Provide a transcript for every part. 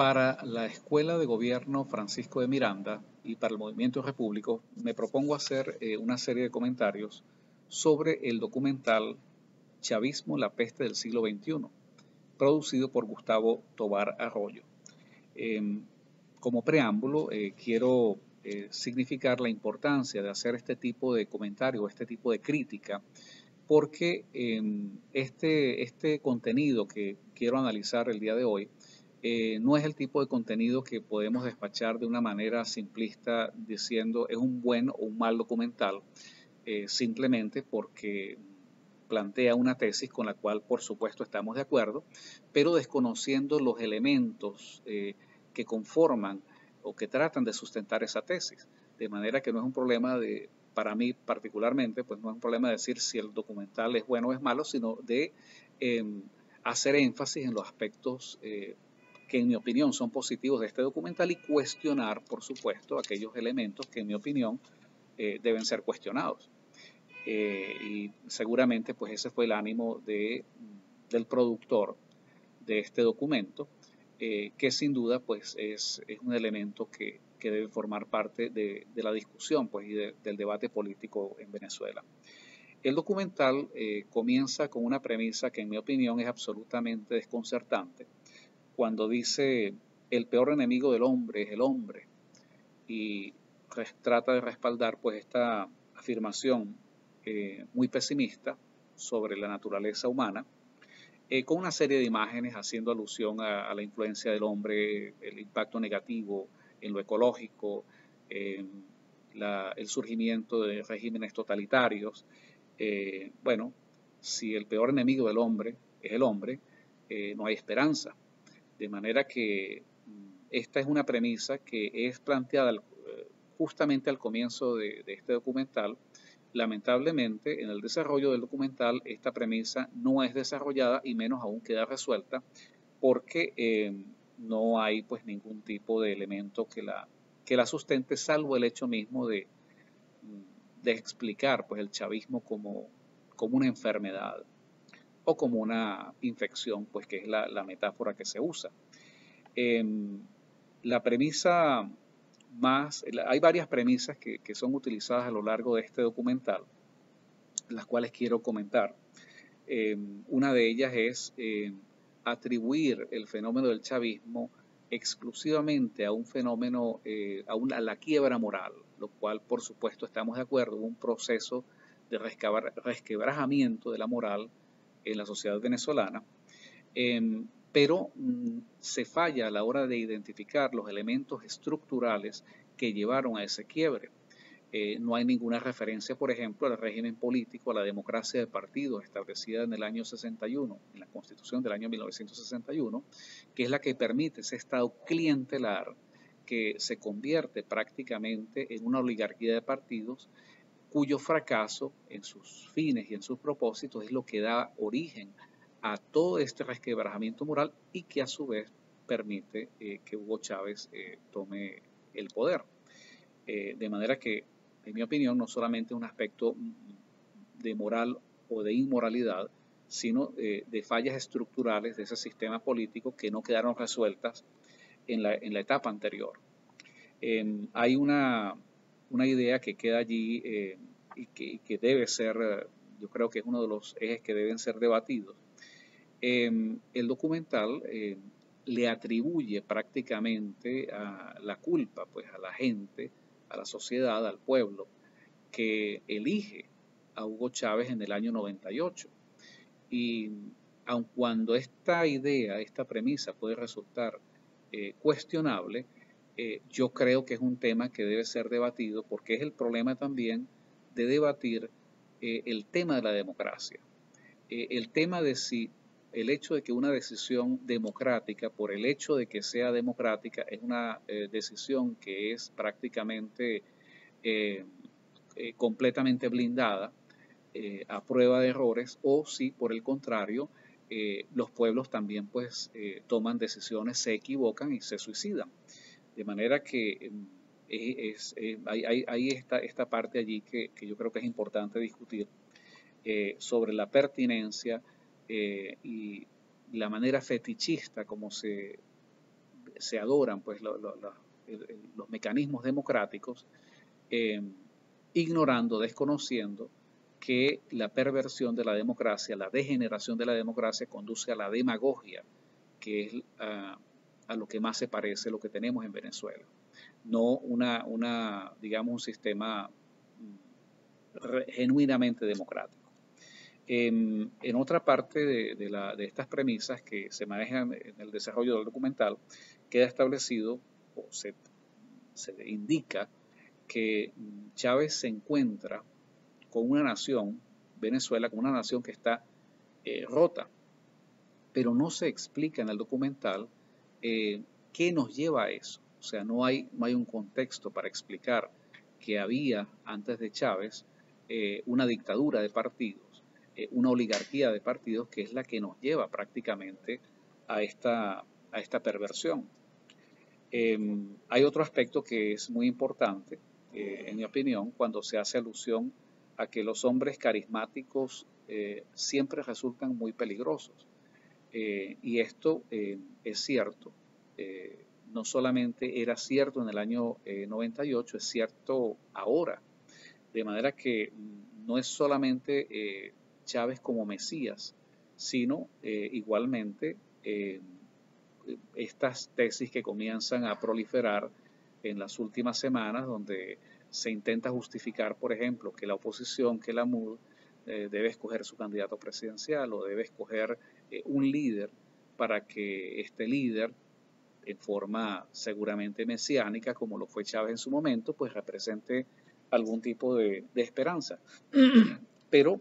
Para la Escuela de Gobierno Francisco de Miranda y para el Movimiento Repúblico, me propongo hacer una serie de comentarios sobre el documental Chavismo, la peste del siglo XXI, producido por Gustavo Tobar Arroyo. Como preámbulo, quiero significar la importancia de hacer este tipo de comentario, este tipo de crítica, porque este contenido que quiero analizar el día de hoy no es el tipo de contenido que podemos despachar de una manera simplista diciendo es un buen o un mal documental, simplemente porque plantea una tesis con la cual por supuesto estamos de acuerdo, pero desconociendo los elementos que conforman o que tratan de sustentar esa tesis. De manera que no es un problema para mí particularmente, pues no es un problema de decir si el documental es bueno o es malo, sino de eh, hacer énfasis en los aspectos que en mi opinión son positivos de este documental y cuestionar, por supuesto, aquellos elementos que en mi opinión deben ser cuestionados. Y seguramente pues ese fue el ánimo del productor de este documento, que sin duda pues es un elemento que debe formar parte de la discusión pues, y del debate político en Venezuela. El documental comienza con una premisa que en mi opinión es absolutamente desconcertante, cuando dice el peor enemigo del hombre es el hombre, y trata de respaldar pues esta afirmación muy pesimista sobre la naturaleza humana, con una serie de imágenes haciendo alusión a la influencia del hombre, el impacto negativo en lo ecológico, eh, el surgimiento de regímenes totalitarios. Bueno, si el peor enemigo del hombre es el hombre, no hay esperanza. De manera que esta es una premisa que es planteada justamente al comienzo de este documental. Lamentablemente, en el desarrollo del documental, esta premisa no es desarrollada y menos aún queda resuelta porque no hay pues ningún tipo de elemento que la sustente, salvo el hecho mismo de explicar pues el chavismo como una enfermedad o como una infección, pues que es la metáfora que se usa. Eh, la premisa hay varias premisas que son utilizadas a lo largo de este documental, las cuales quiero comentar. Una de ellas es atribuir el fenómeno del chavismo exclusivamente a un fenómeno, a la quiebra moral, lo cual por supuesto estamos de acuerdo, un proceso de resquebrajamiento de la moral en la sociedad venezolana, pero se falla a la hora de identificar los elementos estructurales que llevaron a ese quiebre. No hay ninguna referencia, por ejemplo, al régimen político, a la democracia de partidos establecida en el año 61, en la Constitución del año 1961, que es la que permite ese Estado clientelar que se convierte prácticamente en una oligarquía de partidos cuyo fracaso en sus fines y en sus propósitos es lo que da origen a todo este resquebrajamiento moral y que a su vez permite que Hugo Chávez tome el poder. De manera que, en mi opinión, no solamente un aspecto de moral o de inmoralidad, sino de fallas estructurales de ese sistema político que no quedaron resueltas en la etapa anterior. Hay una idea que queda allí y que debe ser, yo creo que es uno de los ejes que deben ser debatidos. El documental le atribuye prácticamente a la culpa pues, a la gente, a la sociedad, al pueblo, que elige a Hugo Chávez en el año 98. Y aun cuando esta idea, esta premisa puede resultar cuestionable, yo creo que es un tema que debe ser debatido porque es el problema también de debatir el tema de la democracia. El tema de si el hecho de que una decisión democrática, por el hecho de que sea democrática, es una decisión que es prácticamente eh, completamente blindada a prueba de errores, o si por el contrario los pueblos también pues toman decisiones, se equivocan y se suicidan. De manera que hay esta parte allí que yo creo que es importante discutir sobre la pertinencia y la manera fetichista como se se adoran pues, los mecanismos democráticos, ignorando, desconociendo que la perversión de la democracia, la degeneración de la democracia conduce a la demagogia, que es a lo que más se parece lo que tenemos en Venezuela. No digamos, un sistema genuinamente democrático. En otra parte de estas premisas que se manejan en el desarrollo del documental, queda establecido o se indica que Chávez se encuentra con una nación, Venezuela, con una nación que está rota, pero no se explica en el documental qué nos lleva a eso. O sea, no hay un contexto para explicar que había antes de Chávez una dictadura de partidos, una oligarquía de partidos que es la que nos lleva prácticamente a esta perversión. Hay otro aspecto que es muy importante, en mi opinión, cuando se hace alusión a que los hombres carismáticos siempre resultan muy peligrosos. Y esto es cierto. No solamente era cierto en el año 98, es cierto ahora. De manera que no es solamente Chávez como Mesías, sino igualmente estas tesis que comienzan a proliferar en las últimas semanas, donde se intenta justificar, por ejemplo, que la oposición, que la MUD, debe escoger su candidato presidencial o debe escoger un líder para que este líder, en forma seguramente mesiánica, como lo fue Chávez en su momento, pues represente algún tipo de esperanza. Pero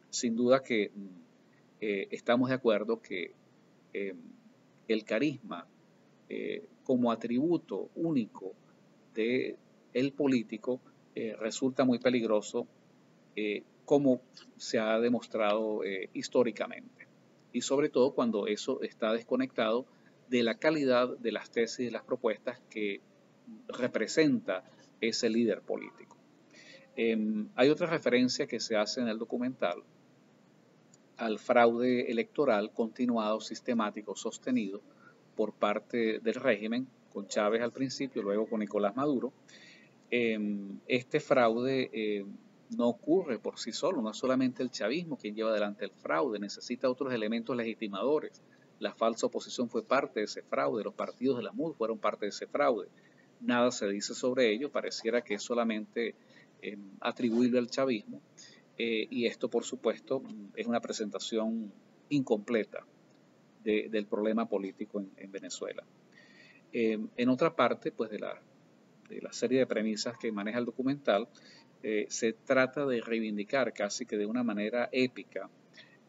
sin duda que estamos de acuerdo que el carisma como atributo único del político resulta muy peligroso, como se ha demostrado históricamente. Y sobre todo cuando eso está desconectado de la calidad de las tesis y de las propuestas que representa ese líder político. Hay otra referencia que se hace en el documental al fraude electoral continuado, sistemático, sostenido por parte del régimen, con Chávez al principio, luego con Nicolás Maduro. Este fraude no ocurre por sí solo, no es solamente el chavismo quien lleva adelante el fraude, necesita otros elementos legitimadores. La falsa oposición fue parte de ese fraude, los partidos de la MUD fueron parte de ese fraude. Nada se dice sobre ello, pareciera que es solamente atribuible al chavismo, y esto, por supuesto, es una presentación incompleta del problema político en Venezuela. En otra parte, pues, de la serie de premisas que maneja el documental, se trata de reivindicar casi que de una manera épica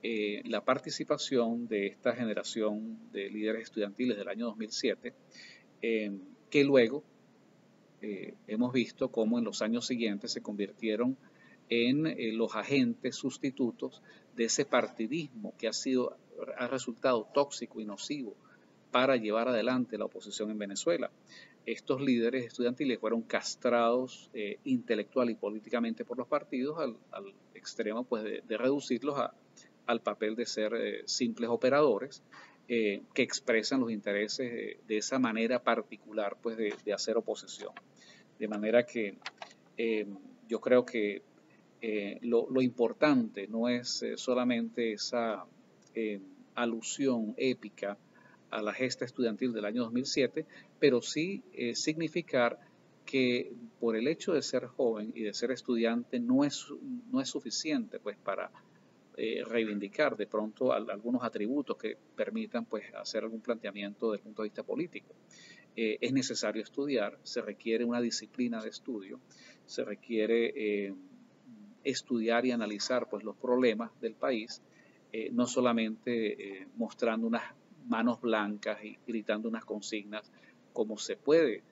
la participación de esta generación de líderes estudiantiles del año 2007, que luego hemos visto cómo en los años siguientes se convirtieron en los agentes sustitutos de ese partidismo que ha resultado tóxico y nocivo para llevar adelante la oposición en Venezuela. Estos líderes estudiantiles fueron castrados intelectual y políticamente por los partidos al extremo, pues, de reducirlos al papel de ser simples operadores que expresan los intereses de esa manera particular, pues, de hacer oposición. De manera que yo creo que lo importante no es solamente esa alusión épica a la gesta estudiantil del año 2007, pero sí significar que por el hecho de ser joven y de ser estudiante no es suficiente, pues, para reivindicar de pronto algunos atributos que permitan, pues, hacer algún planteamiento desde el punto de vista político. Es necesario estudiar, se requiere una disciplina de estudio, se requiere estudiar y analizar, pues, los problemas del país, no solamente mostrando unas manos blancas y gritando unas consignas, como se puede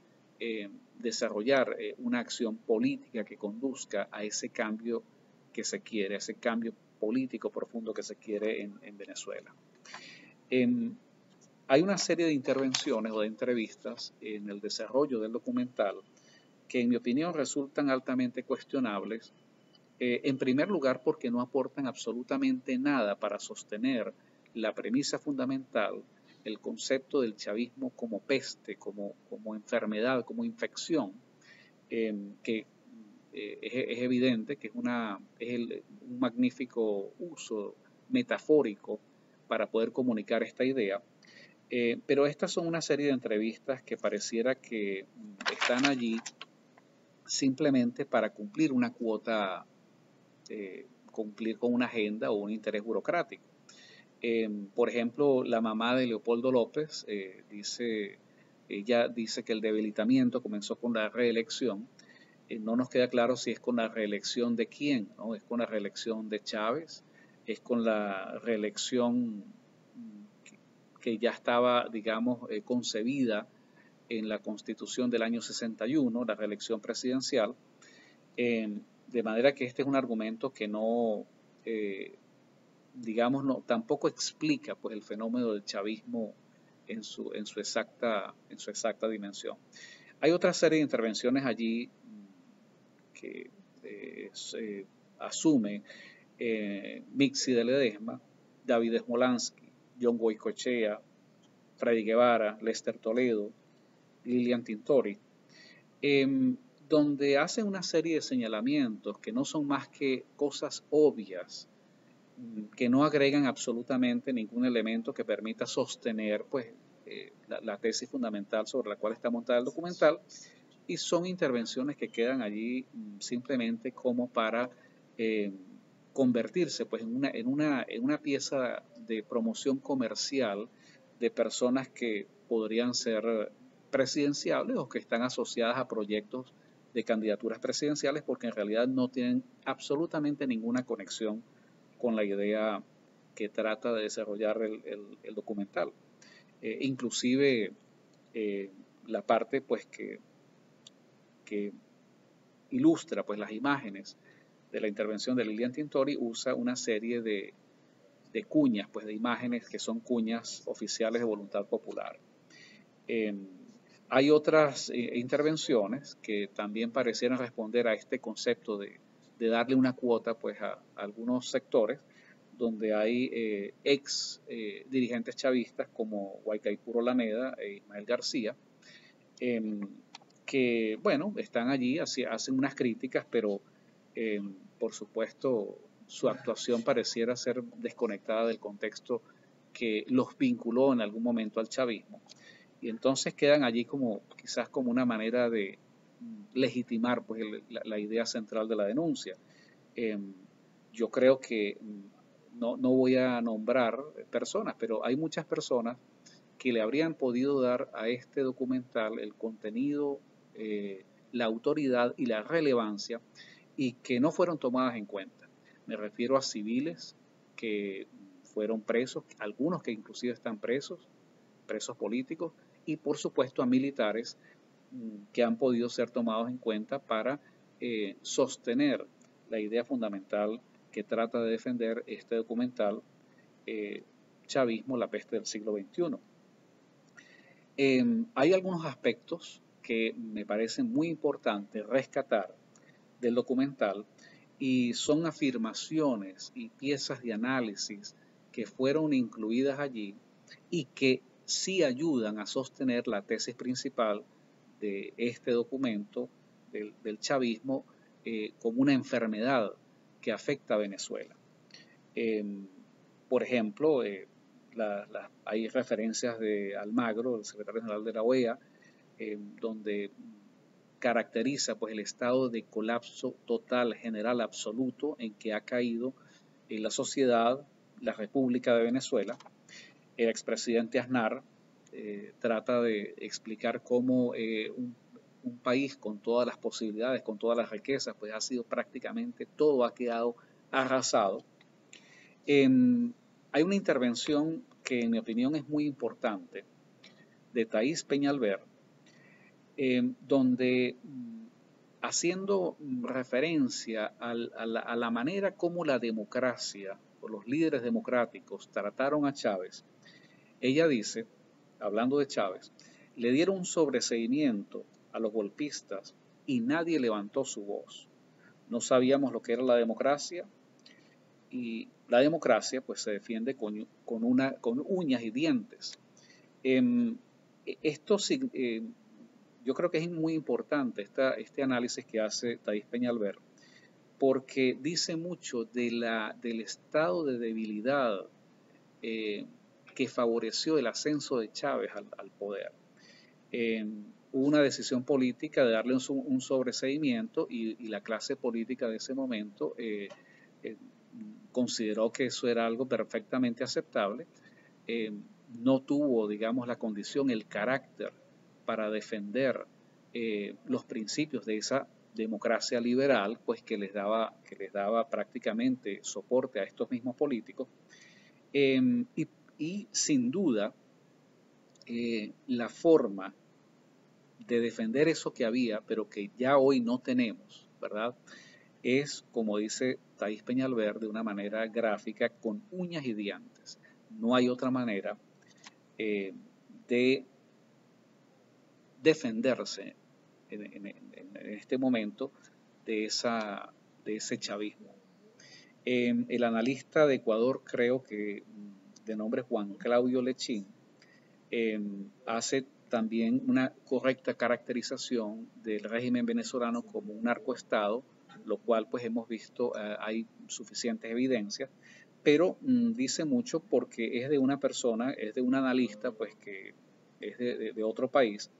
desarrollar una acción política que conduzca a ese cambio que se quiere, a ese cambio político profundo que se quiere en Venezuela. Hay una serie de intervenciones o de entrevistas en el desarrollo del documental que, en mi opinión, resultan altamente cuestionables. En primer lugar, porque no aportan absolutamente nada para sostener la premisa fundamental el concepto del chavismo como peste, como enfermedad, como infección, que es evidente que es un magnífico uso metafórico para poder comunicar esta idea. Pero estas son una serie de entrevistas que pareciera que están allí simplemente para cumplir una cuota, cumplir con una agenda o un interés burocrático. Por ejemplo, la mamá de Leopoldo López ella dice que el debilitamiento comenzó con la reelección. No nos queda claro si es con la reelección de quién, ¿no? Es con la reelección de Chávez, es con la reelección que ya estaba, digamos, concebida en la Constitución del año 61, la reelección presidencial, de manera que este es un argumento que no, digamos, no, tampoco explica pues, el fenómeno del chavismo en su exacta dimensión. Hay otra serie de intervenciones allí que asume Mixi de Ledesma, David Smolansky, John Goycochea, Freddy Guevara, Lester Toledo, Lilian Tintori, donde hacen una serie de señalamientos que no son más que cosas obvias, que no agregan absolutamente ningún elemento que permita sostener pues, la tesis fundamental sobre la cual está montada el documental, y son intervenciones que quedan allí simplemente como para convertirse pues, en una pieza de promoción comercial de personas que podrían ser presidenciables o que están asociadas a proyectos de candidaturas presidenciales, porque en realidad no tienen absolutamente ninguna conexión con la idea que trata de desarrollar el documental. Inclusive la parte pues que ilustra pues las imágenes de la intervención de Lilian Tintori usa una serie de cuñas, pues de imágenes que son cuñas oficiales de voluntad popular. Hay otras intervenciones que también parecieran responder a este concepto de darle una cuota pues a algunos sectores, donde hay ex dirigentes chavistas como Guaycaipuro Lameda e Ismael García, que, bueno, están allí, hacen unas críticas, pero por supuesto su actuación pareciera ser desconectada del contexto que los vinculó en algún momento al chavismo. Y entonces quedan allí como quizás como una manera de legitimar pues, la idea central de la denuncia. Yo creo que no voy a nombrar personas, pero hay muchas personas que le habrían podido dar a este documental el contenido, la autoridad y la relevancia, y que no fueron tomadas en cuenta. Me refiero a civiles que fueron presos, algunos que inclusive están presos políticos, y por supuesto a militares que han podido ser tomados en cuenta para sostener la idea fundamental que trata de defender este documental, Chavismo, la peste del siglo XXI. Hay algunos aspectos que me parecen muy importantes rescatar del documental, y son afirmaciones y piezas de análisis que fueron incluidas allí y que sí ayudan a sostener la tesis principal de este documento del chavismo como una enfermedad que afecta a Venezuela. Por ejemplo, hay referencias de Almagro, el secretario general de la OEA, donde caracteriza pues, el estado de colapso total, general, absoluto en que ha caído la sociedad, la República de Venezuela. El expresidente Aznar trata de explicar cómo un país con todas las posibilidades, con todas las riquezas, pues ha sido prácticamente todo, ha quedado arrasado. Hay una intervención que en mi opinión es muy importante de Thais Peñalver, donde haciendo referencia a la manera como la democracia o los líderes democráticos trataron a Chávez, ella dice, hablando de Chávez, le dieron un sobreseimiento a los golpistas y nadie levantó su voz. No sabíamos lo que era la democracia, y la democracia pues se defiende con uñas y dientes. Esto yo creo que es muy importante este análisis que hace Thais Peñalver, porque dice mucho del estado de debilidad que favoreció el ascenso de Chávez al poder. Hubo una decisión política de darle un sobreseimiento y la clase política de ese momento consideró que eso era algo perfectamente aceptable. No tuvo, digamos, la condición, el carácter para defender los principios de esa democracia liberal, pues que les daba prácticamente soporte a estos mismos políticos. Y sin duda, la forma de defender eso que había, pero que ya hoy no tenemos, ¿verdad? Es, como dice Thais Peñalver, de una manera gráfica, con uñas y dientes. No hay otra manera de defenderse en este momento de ese chavismo. El analista de Ecuador, creo que de nombre Juan Claudio Lechín, hace también una correcta caracterización del régimen venezolano como un narcoestado, lo cual pues hemos visto, hay suficientes evidencias, pero dice mucho porque es de una persona, es de un analista pues que es de otro país,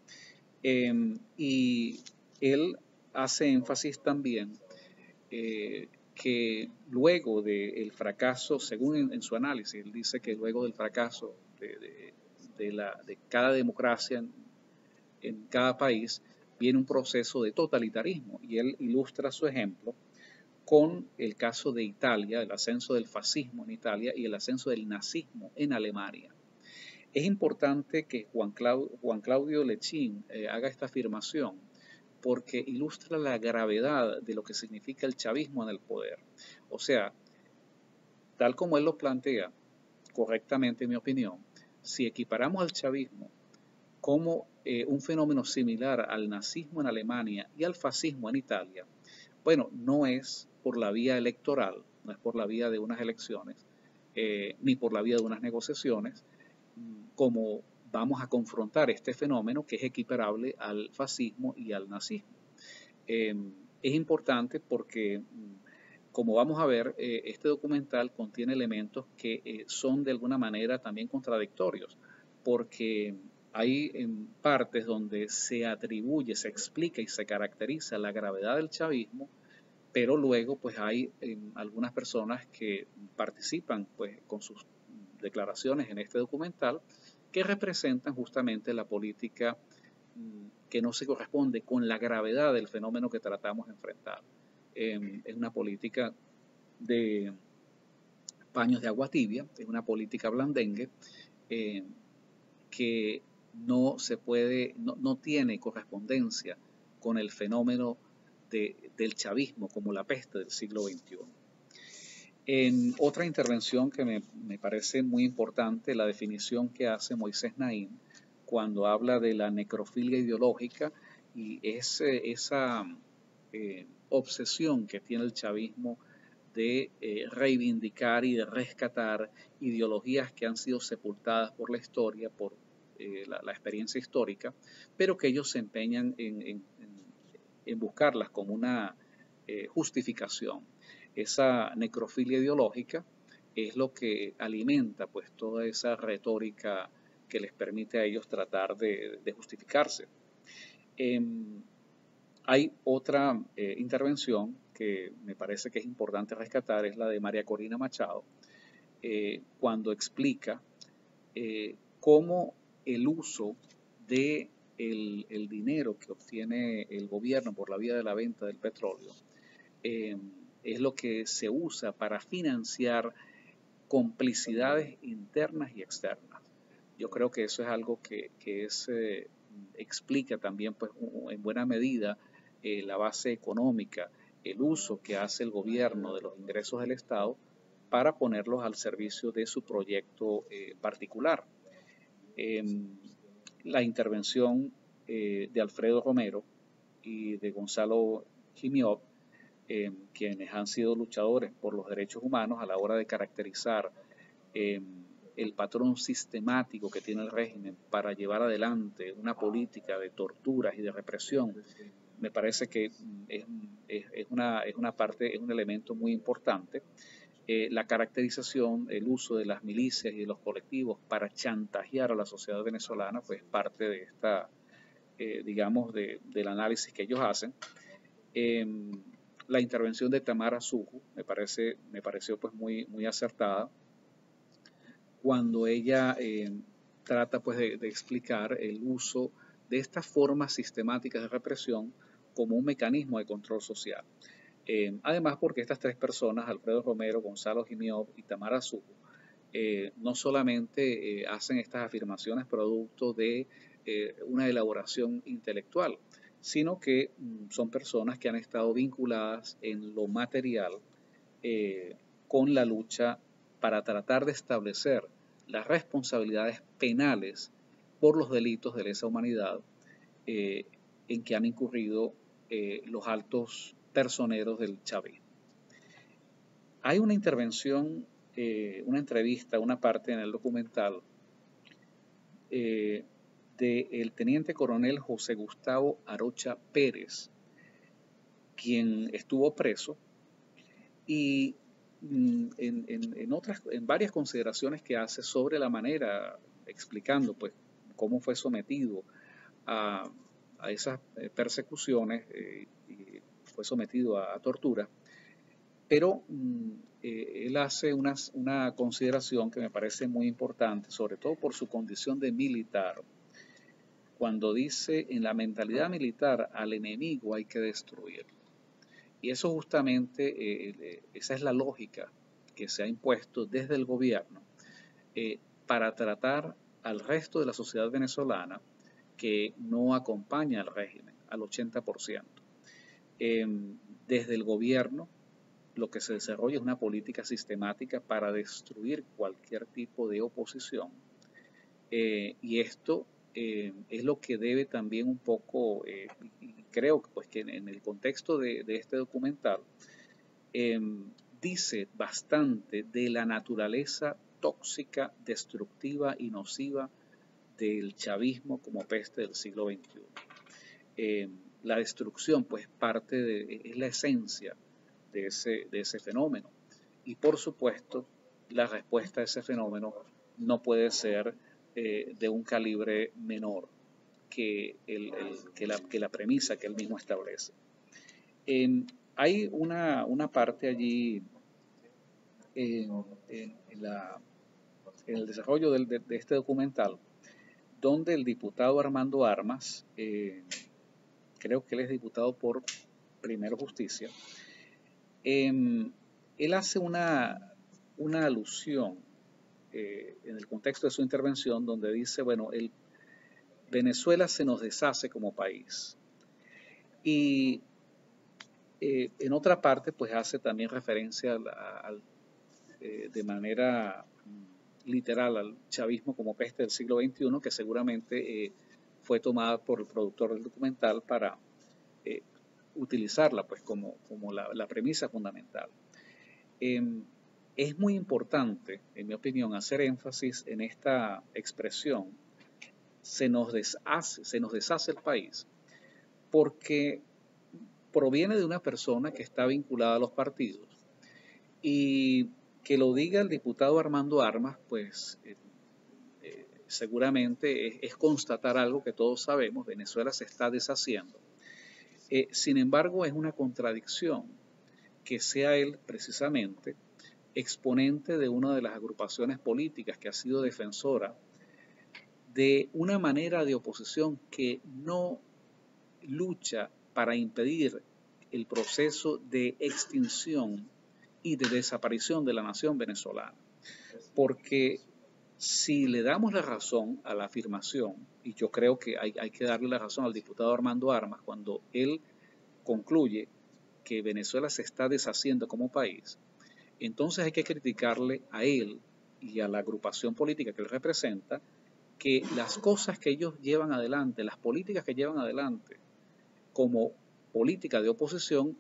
y él hace énfasis también que luego del fracaso, según en su análisis, él dice que luego del fracaso de cada democracia en cada país, viene un proceso de totalitarismo, y él ilustra su ejemplo con el caso de Italia, el ascenso del fascismo en Italia y el ascenso del nazismo en Alemania. Es importante que Juan Claudio Lechín haga esta afirmación porque ilustra la gravedad de lo que significa el chavismo en el poder. O sea, tal como él lo plantea correctamente, en mi opinión, si equiparamos al chavismo como un fenómeno similar al nazismo en Alemania y al fascismo en Italia, bueno, no es por la vía electoral, no es por la vía de unas elecciones, ni por la vía de unas negociaciones, como vamos a confrontar este fenómeno que es equiparable al fascismo y al nazismo. Es importante porque, como vamos a ver, este documental contiene elementos que son de alguna manera también contradictorios, porque hay partes donde se atribuye, se explica y se caracteriza la gravedad del chavismo, pero luego pues hay algunas personas que participan pues con sus declaraciones en este documental que representan justamente la política que no se corresponde con la gravedad del fenómeno que tratamos de enfrentar. Es una política de paños de agua tibia, es una política blandengue que no se puede, no tiene correspondencia con el fenómeno del chavismo como la peste del siglo XXI. En otra intervención que me parece muy importante, la definición que hace Moisés Naím cuando habla de la necrofilia ideológica y esa obsesión que tiene el chavismo de reivindicar y de rescatar ideologías que han sido sepultadas por la historia, por la experiencia histórica, pero que ellos se empeñan en buscarlas como una justificación. Esa necrofilia ideológica es lo que alimenta pues toda esa retórica que les permite a ellos tratar de justificarse. Hay otra intervención que me parece que es importante rescatar, es la de María Corina Machado, cuando explica cómo el uso de el dinero que obtiene el gobierno por la vía de la venta del petróleo es lo que se usa para financiar complicidades internas y externas. Yo creo que eso es algo que explica también pues, en buena medida la base económica, el uso que hace el gobierno de los ingresos del Estado para ponerlos al servicio de su proyecto particular. La intervención de Alfredo Romero y de Gonzalo Gimiot, quienes han sido luchadores por los derechos humanos a la hora de caracterizar el patrón sistemático que tiene el régimen para llevar adelante una política de torturas y de represión, me parece que es una parte, es un elemento muy importante. La caracterización, el uso de las milicias y de los colectivos para chantajear a la sociedad venezolana, pues parte de esta, digamos, del análisis que ellos hacen. La intervención de Tamara Suju me pareció pues muy acertada cuando ella trata pues de explicar el uso de estas formas sistemáticas de represión como un mecanismo de control social. Además, porque estas tres personas, Alfredo Romero, Gonzalo Jimiov y Tamara Suju, no solamente hacen estas afirmaciones producto de una elaboración intelectual, sino que son personas que han estado vinculadas en lo material con la lucha para tratar de establecer las responsabilidades penales por los delitos de lesa humanidad en que han incurrido los altos personeros del chavismo. Hay una intervención, una entrevista, una parte en el documental del teniente coronel José Gustavo Arocha Pérez, quien estuvo preso, y en varias consideraciones que hace sobre la manera, explicando pues cómo fue sometido a esas persecuciones y fue sometido a tortura, pero él hace una consideración que me parece muy importante, sobre todo por su condición de militar, cuando dice: en la mentalidad militar al enemigo hay que destruirlo. Y eso justamente, esa es la lógica que se ha impuesto desde el gobierno para tratar al resto de la sociedad venezolana que no acompaña al régimen, al 80%. Desde el gobierno lo que se desarrolla es una política sistemática para destruir cualquier tipo de oposición. Y esto es lo que debe también un poco, y creo pues, que en el contexto de este documental, dice bastante de la naturaleza tóxica, destructiva y nociva del chavismo como peste del siglo XXI. La destrucción pues es la esencia de ese fenómeno, y por supuesto la respuesta a ese fenómeno no puede ser de un calibre menor que la premisa que él mismo establece. Hay una parte allí en el desarrollo de este documental donde el diputado Armando Armas, creo que él es diputado por Primero Justicia, él hace una alusión en el contexto de su intervención donde dice, bueno, Venezuela se nos deshace como país. Y en otra parte, pues hace también referencia de manera literal al chavismo como peste del siglo XXI, que seguramente fue tomada por el productor del documental para utilizarla pues como la premisa fundamental. Es muy importante, en mi opinión, hacer énfasis en esta expresión: se nos deshace el país, porque proviene de una persona que está vinculada a los partidos, y que lo diga el diputado Armando Armas, pues seguramente es constatar algo que todos sabemos: Venezuela se está deshaciendo. Sin embargo, es una contradicción que sea él precisamente exponente de una de las agrupaciones políticas que ha sido defensora de una manera de oposición que no lucha para impedir el proceso de extinción y de desaparición de la nación venezolana. Porque si le damos la razón a la afirmación, y yo creo que hay que darle la razón al diputado Armando Armas cuando él concluye que Venezuela se está deshaciendo como país, entonces hay que criticarle a él y a la agrupación política que él representa que las cosas que ellos llevan adelante, las políticas que llevan adelante como política de oposición,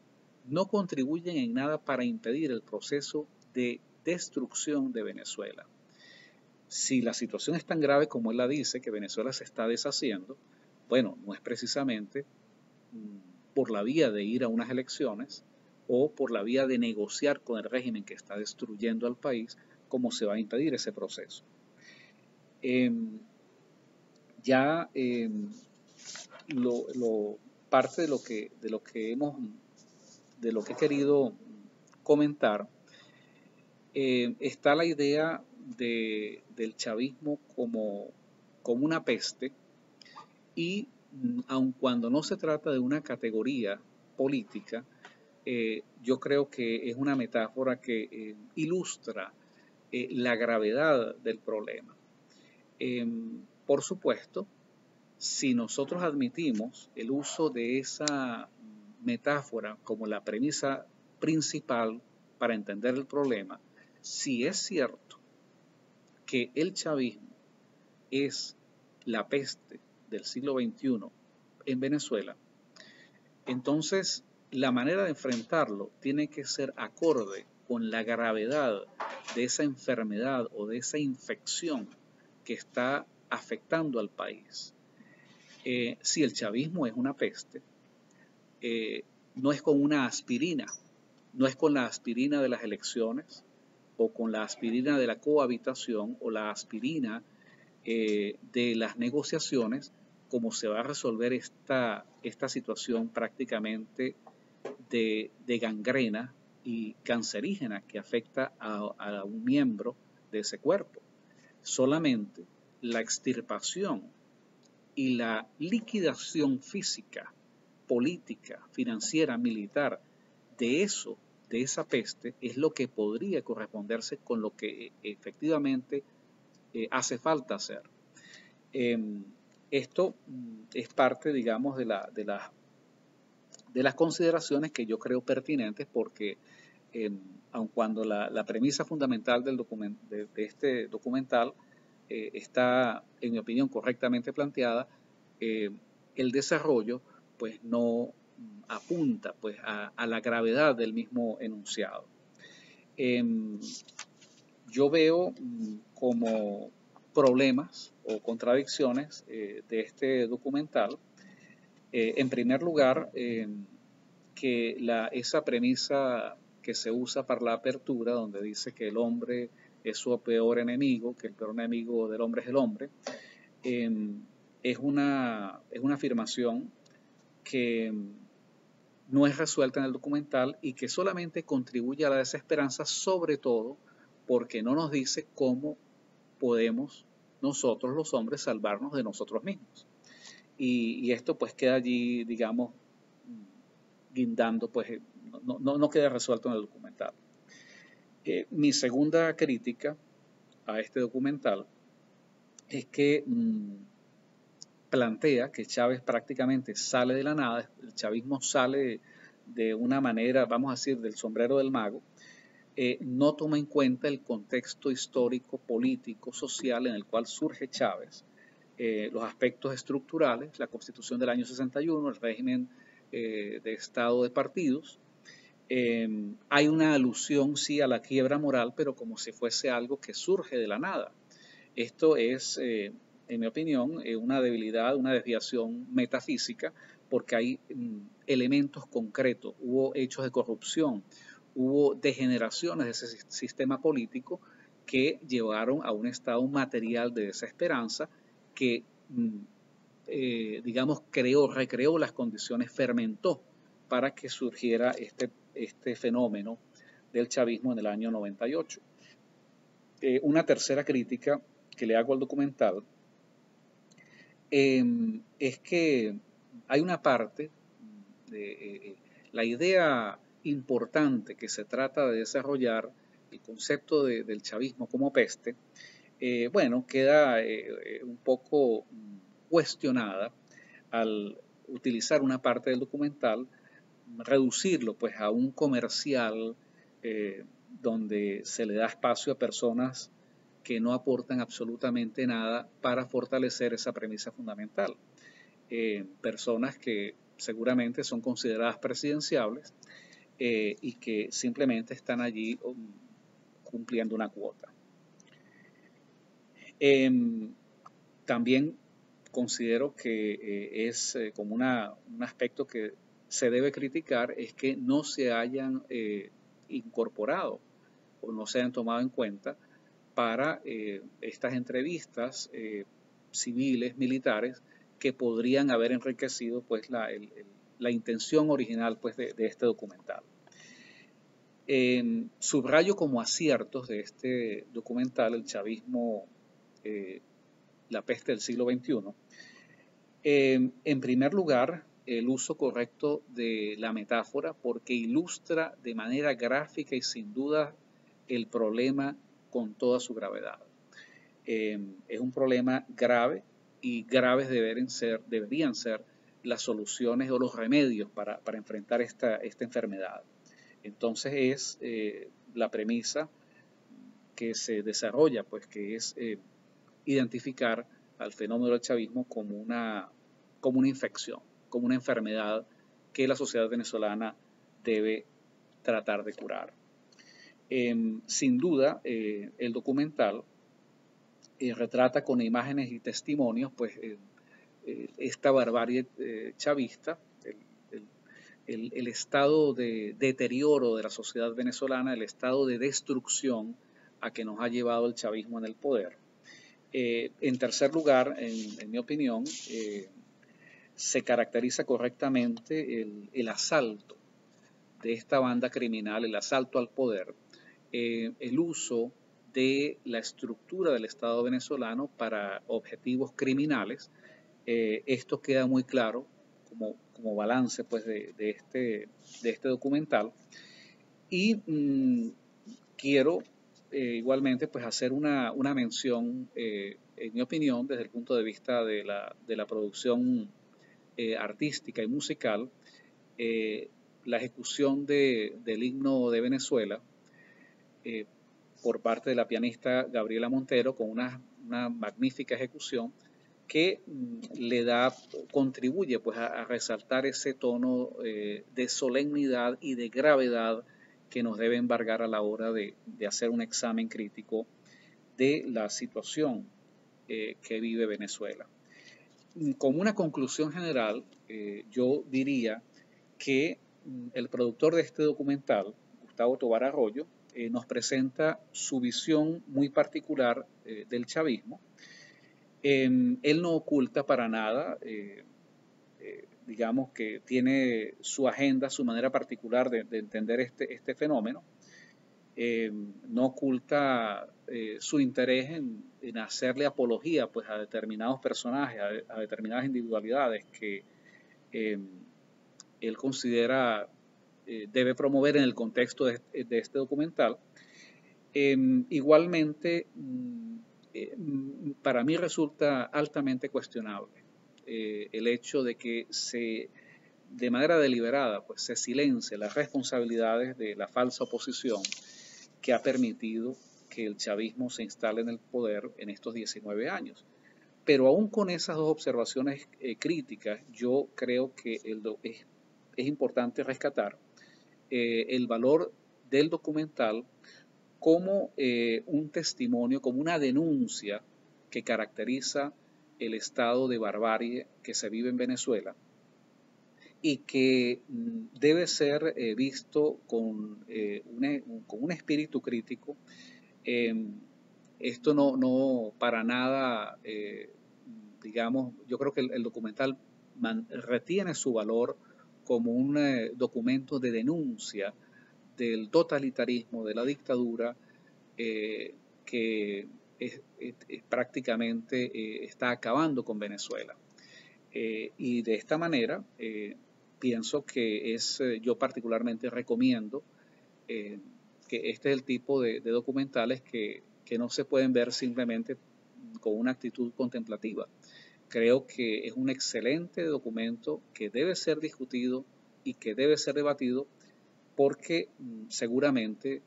no contribuyen en nada para impedir el proceso de destrucción de Venezuela. Si la situación es tan grave como él la dice, que Venezuela se está deshaciendo, bueno, no es precisamente por la vía de ir a unas elecciones o por la vía de negociar con el régimen que está destruyendo al país, como se va a impedir ese proceso. Ya parte de lo que he querido comentar, está la idea del chavismo como una peste, y aun cuando no se trata de una categoría política, yo creo que es una metáfora que ilustra la gravedad del problema. Por supuesto, si nosotros admitimos el uso de esa metáfora como la premisa principal para entender el problema, si es cierto que el chavismo es la peste del siglo XXI en Venezuela, entonces la manera de enfrentarlo tiene que ser acorde con la gravedad de esa enfermedad o de esa infección que está afectando al país. Si el chavismo es una peste, no es con una aspirina, no es con la aspirina de las elecciones o con la aspirina de la cohabitación o la aspirina de las negociaciones como se va a resolver esta situación prácticamente de gangrena y cancerígena que afecta a un miembro de ese cuerpo. Solamente la extirpación y la liquidación física, política, financiera, militar de esa peste, es lo que podría corresponderse con lo que efectivamente hace falta hacer. Esto es parte, digamos, de las consideraciones que yo creo pertinentes, porque aun cuando la premisa fundamental de este documental está, en mi opinión, correctamente planteada, el desarrollo pues no apunta pues a la gravedad del mismo enunciado. Yo veo como problemas o contradicciones de este documental, en primer lugar, que esa premisa que se usa para la apertura, donde dice que el hombre es su peor enemigo, que el peor enemigo del hombre es el hombre, es una afirmación que no es resuelta en el documental y que solamente contribuye a la desesperanza, sobre todo porque no nos dice cómo podemos nosotros los hombres salvarnos de nosotros mismos. Y esto pues queda allí, digamos, guindando, pues no queda resuelto en el documental. Mi segunda crítica a este documental es que plantea que Chávez prácticamente sale de la nada, el chavismo sale de una manera, vamos a decir, del sombrero del mago, no toma en cuenta el contexto histórico, político, social en el cual surge Chávez, los aspectos estructurales, la Constitución del año 61, el régimen de Estado de partidos. Hay una alusión, sí, a la quiebra moral, pero como si fuese algo que surge de la nada. Esto es, en mi opinión, una debilidad, una desviación metafísica, porque hay elementos concretos, hubo hechos de corrupción, hubo degeneraciones de ese sistema político que llevaron a un estado material de desesperanza que, digamos, recreó las condiciones, fermentó para que surgiera este fenómeno del chavismo en el año 98. Una tercera crítica que le hago al documental es que hay una parte de la idea importante que se trata de desarrollar, el concepto del chavismo como peste, bueno, queda un poco cuestionada al utilizar una parte del documental, reducirlo pues a un comercial donde se le da espacio a personas que no aportan absolutamente nada para fortalecer esa premisa fundamental. Personas que seguramente son consideradas presidenciables y que simplemente están allí cumpliendo una cuota. Em, También considero que como un aspecto que se debe criticar es que no se hayan incorporado o no se hayan tomado en cuenta para estas entrevistas civiles, militares, que podrían haber enriquecido pues la intención original pues de este documental. Subrayo como aciertos de este documental el chavismo, la peste del siglo XXI. En primer lugar, el uso correcto de la metáfora, porque ilustra de manera gráfica y sin duda el problema con toda su gravedad. Es un problema grave y graves deberían ser las soluciones o los remedios para enfrentar esta enfermedad. Entonces es la premisa que se desarrolla, pues que es identificar al fenómeno del chavismo como una infección, como una enfermedad que la sociedad venezolana debe tratar de curar. Sin duda, el documental retrata con imágenes y testimonios pues esta barbarie chavista, el estado de deterioro de la sociedad venezolana, el estado de destrucción a que nos ha llevado el chavismo en el poder. En tercer lugar, en mi opinión, se caracteriza correctamente el asalto de esta banda criminal, el asalto al poder, el uso de la estructura del Estado venezolano para objetivos criminales. Esto queda muy claro como balance pues, de este documental. Y quiero igualmente pues, hacer una mención, en mi opinión, desde el punto de vista de la producción artística y musical, la ejecución del himno de Venezuela por parte de la pianista Gabriela Montero, con una magnífica ejecución que contribuye pues a resaltar ese tono de solemnidad y de gravedad que nos debe embargar a la hora de hacer un examen crítico de la situación que vive Venezuela. Como una conclusión general, yo diría que el productor de este documental, Gustavo Tovar Arroyo, nos presenta su visión muy particular del chavismo. Él no oculta para nada, digamos que tiene su agenda, su manera particular de entender este fenómeno. No oculta su interés en hacerle apología pues, a determinados personajes, a determinadas individualidades que él considera debe promover en el contexto de este documental. Igualmente, para mí resulta altamente cuestionable el hecho de que de manera deliberada pues, se silencie las responsabilidades de la falsa oposición que ha permitido que el chavismo se instale en el poder en estos 19 años. Pero aún con esas dos observaciones críticas, yo creo que es importante rescatar el valor del documental como un testimonio, como una denuncia que caracteriza el estado de barbarie que se vive en Venezuela y que debe ser visto con un espíritu crítico. Esto no para nada, digamos, yo creo que el documental retiene su valor como un documento de denuncia del totalitarismo, de la dictadura, que prácticamente está acabando con Venezuela. Y de esta manera, pienso que yo particularmente recomiendo que este es el tipo de documentales que no se pueden ver simplemente con una actitud contemplativa. Creo que es un excelente documento que debe ser discutido y que debe ser debatido porque seguramente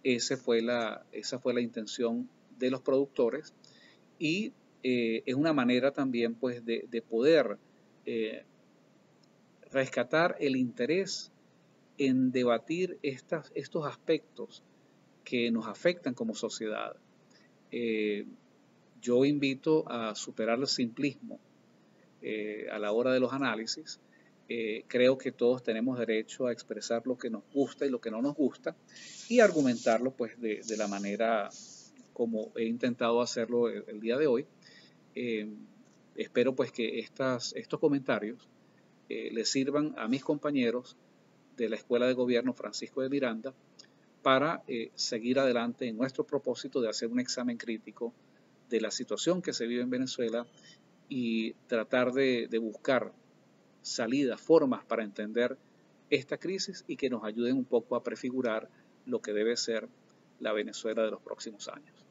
esa fue la intención de los productores y es una manera también pues de poder rescatar el interés en debatir estos aspectos que nos afectan como sociedad. Yo invito a superar el simplismo a la hora de los análisis. Creo que todos tenemos derecho a expresar lo que nos gusta y lo que no nos gusta y argumentarlo pues de la manera como he intentado hacerlo el día de hoy. Espero pues que estos comentarios les sirvan a mis compañeros de la Escuela de Gobierno Francisco de Miranda para seguir adelante en nuestro propósito de hacer un examen crítico de la situación que se vive en Venezuela y tratar de buscar salidas, formas para entender esta crisis y que nos ayuden un poco a prefigurar lo que debe ser la Venezuela de los próximos años.